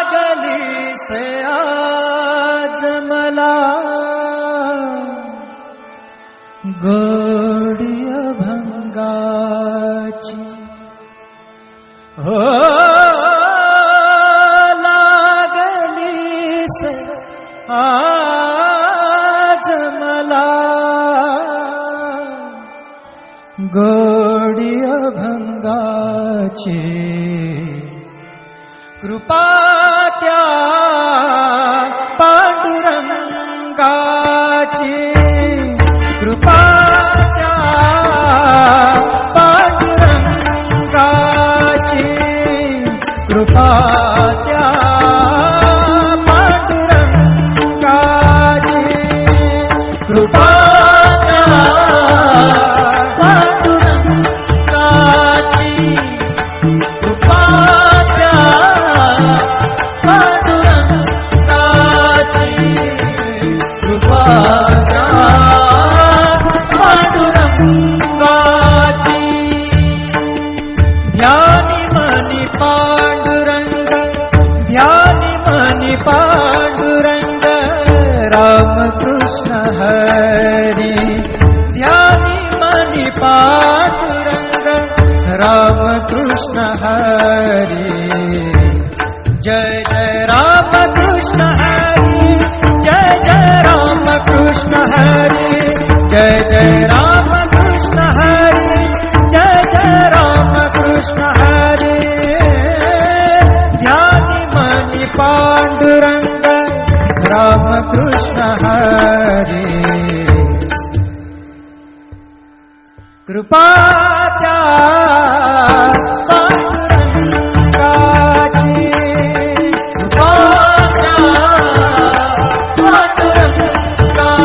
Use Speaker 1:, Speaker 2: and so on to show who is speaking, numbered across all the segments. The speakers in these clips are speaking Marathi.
Speaker 1: लागली से आज मला गोडी अभंगाची हो लागली से आज मला गोडी अभंगाची कृपा त्या पांडुरंगाची कृपा त्या पांडुरंगाची कृपा त्या पांडुरंगाची कृपा त्या पांडुरंगाची कृपा पांडुरंग राम कृष्ण हरी ध्यानी मनी पांडुरंग राम कृष्ण हरी जय जय राम कृष्ण हरी जय जय राम कृष्ण हरी जय जय राम कृष्ण हरी जय जय राम कृष्ण हरी ध्यानी मनी पांडुरंग राम कृष्ण हरी कृपा त्या पांडुरंगाची कृपा त्या पांडुरंगाची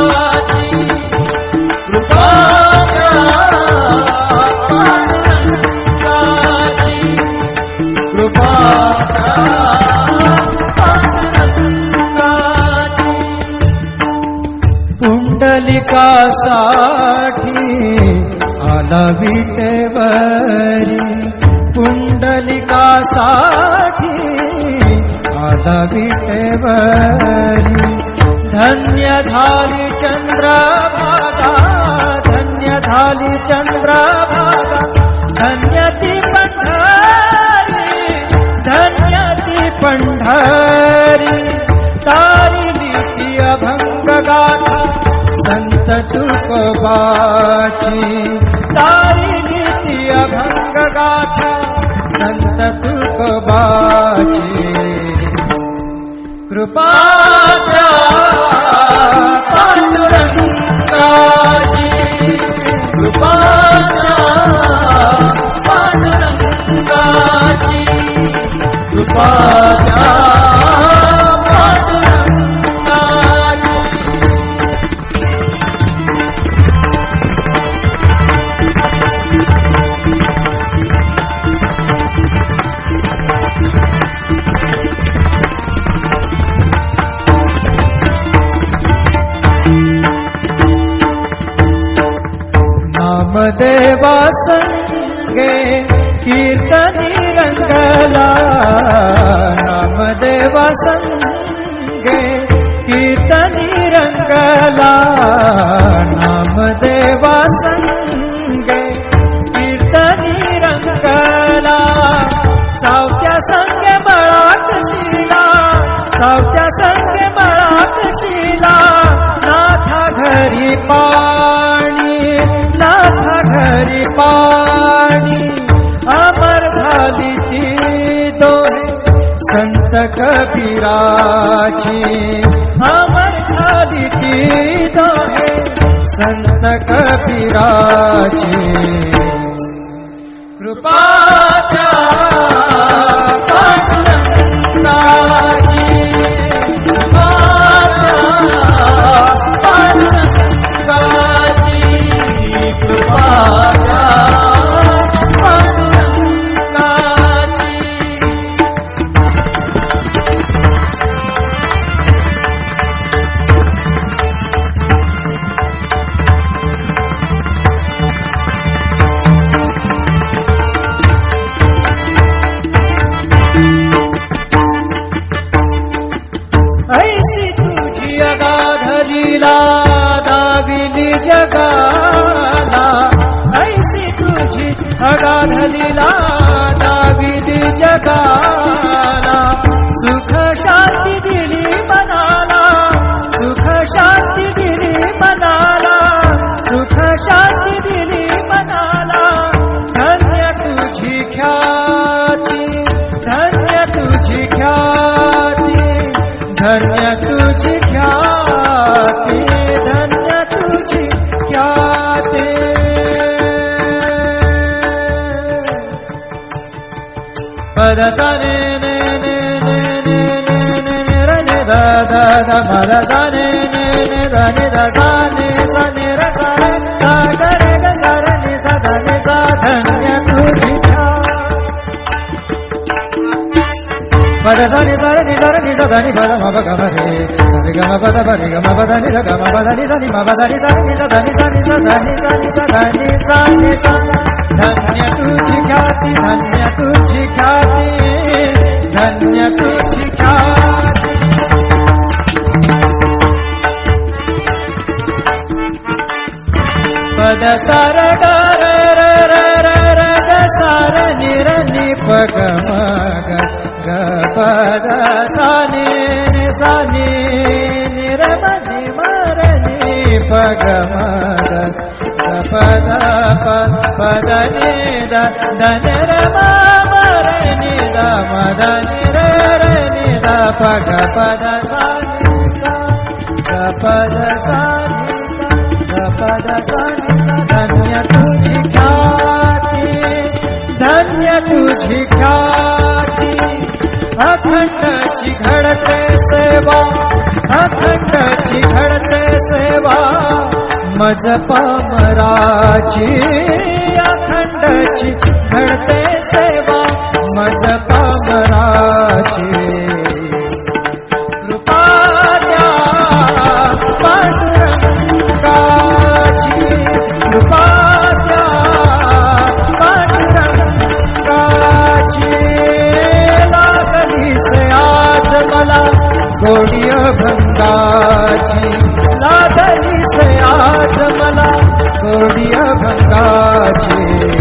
Speaker 1: कृपा त्या पांडुरंगाची कृपा पुंडलिकासाठी आला विटेवरी पुंडलिकासाठी आला विटेवरी धन्य झाली चंद्रभागा धन्य झाली चंद्रभागा धन्य ती पंढरी धन्य ती पंढरी तारिली ती अभंग गाथा संत तुकोबाची तारिली ती अभंग गाथा संत तुकोबाची कृपा त्या पांडुरंगाची कृपा त्या पांडुरंगाची कृपा त्या नामदेवा संगे कीर्तनी रंगला नामदेवा संगे कीर्तनी रंगला नामदेवा संगे कीर्तनी रंगला सावत्या संगे मळात शिला सावत्या संगे मळात शिला नाथा घरी पाणी नाथा घरी पाणी अमर झाली ती दोहे संत कबीराची अमर झाली ती दोहे संत कबीराची कृपा त्या पांडुरंगाची कृपा लीला दाविली जगाला, ऐसी तुझी अगाध लीला दाविली जगाला. सुख शांती दिली मनाला, सुख शांती दिली मनाला, सुख शांती दिली मनाला. धन्य तुझी ख्याती, धन्य तुझी ख्याती, धन्य तुझी ख्याती, धन्य तुझी ख्याती. पद सा ने ने ने ने ने ने ने रे ने दा दा दा पद सा ने ने ने दा ने दा सा ने रे सा रे सा ग रे ग सा रे ने सा धा ने सा. धन्य तुझी पद सा नि सा रे नि सा रे नि सा धा नि पद म प ग म रे सा रे ग म प द प रे ग म प द नि रे ग म प द नि सा नि म प द नि सा नि सा धा नि सा नि सा धा नि सा नि सा धा नि सा नि सा. धन्य तुझी ख्याती, धन्य तुझी ख्याती, धन्य तुझी ख्याती. पद सा रे ग रे रे रे रे रे ग सा रे नि रे नि प ग म ग ग प द सा नि नि सा नि नि रे म नि म रे नि प ग म ग ग प द प द नि द द नि रे म म रे नि द म द नि रे रे नि द प ग प द सा नि सा ग प द सा नि सा ग प द सा नि सा. धन्य तुझी ख्याती, धन्य तुझी ख्याती. अखंडची घडते सेवा, अखंडची घडते सेवा मज पामराची. अखंडची घडते सेवा मज पामराची. कृपा द्या पांडुरंगाची, कृपा द्या पांडुरंगाची. लागली से आज मला गोडी अभंगाची, लागली से आज मला गोडी अभंगाची.